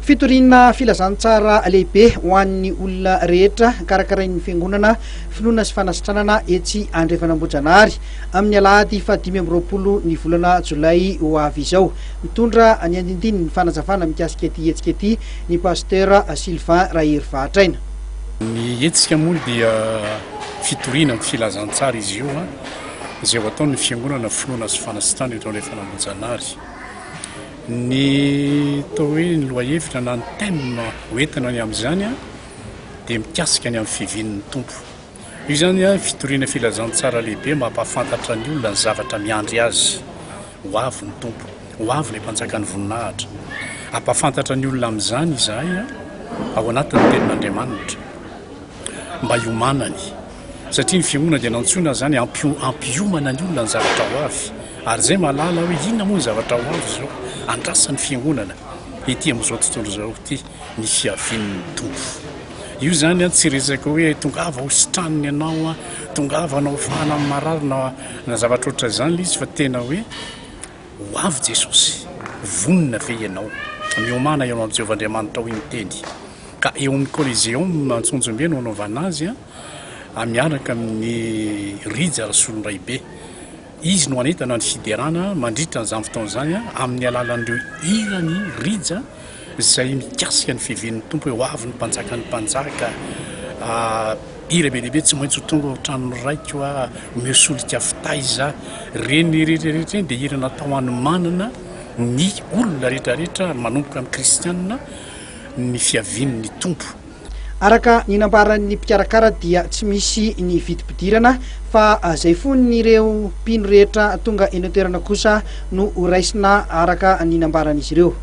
Fitorina filazantsara lehibe ho an'ny olona rehetra karakarain'ny fiangonana finoana sy fanasitranana etsy Andriafanambojanahary amin'ny alahady 5 ny volana Jolay ho avy izao. Mitondra ny andindiny ny fanazavana mikasika ety hetsika ety ny pasteur Sylvain Rahery-Vahatraina. Ny hetsika moa dia fitorina amin'ny filazantsara izy io izay ataon'ny fiangonana finoana sy fanasitranana eto Andriafanambojanahary. Ny tao hoe ny loahevitra na ny thème hoentina ny amin'izany dia mikasika ny amin'ny fivinin'ny tompo. Io zany fitoriana filazantsara lehibe mampahafantatra ny olona ny zavatra miandry azy, ho avy ny tompo, ho avy ilay mpanjakan'ny voninahitra. Ampahafantatra ny olona amin'izany izahay ao anatin'ny tenin'Andriamanitra mba hiomanany, satria ny fiangonana dia nantsoina zany ampiomana ny olona ny zavatra ho avy, ary zay mahalala hoe inona moa ny zavatra ho avy zao andrasan'ny fiangonana ety amin'izao tontolo izao ity ny fiavin'ny tompo. Io zany tsy resaka hoe tongava ho sitraniny ianao, tongava anao fahana amin'ny marary na zavatra oatra zany izy, fa tena hoe ho avy Jesosy, vonina ve ianao, miomana ianao amin'ny Jehovahandriamanitra hoy ny teny. Ka eo amin'ny Coliseum Antsonjombe no anaovana azy miaraka amin'ny Rija Rasolondraibe. Izy no anetana ny fiderana mandritra n'izany fotoana izany amin'ny alalan'ireo hirany rija izay mikasika ny fivinin'ny tompo, hoe ho avy ny mpanjakan'ny mpanjaka. Hira be lehibe tsy maintsy ho tonga ao trano raiko, mesolika fitaiza, reny rehetrarehetra dia hira natao hanomanana ny olona rehetrarehetra manomboka amin'ny kristianina ny fiavin'ny tompo. Araka ny nambaran'ny mpikarakara dia tsy misy ny vidim-pidirana fa zay fon'ireo mpino rehetra tonga eny an-toerana kosa no raisina araka ny nambaran'izy ireo.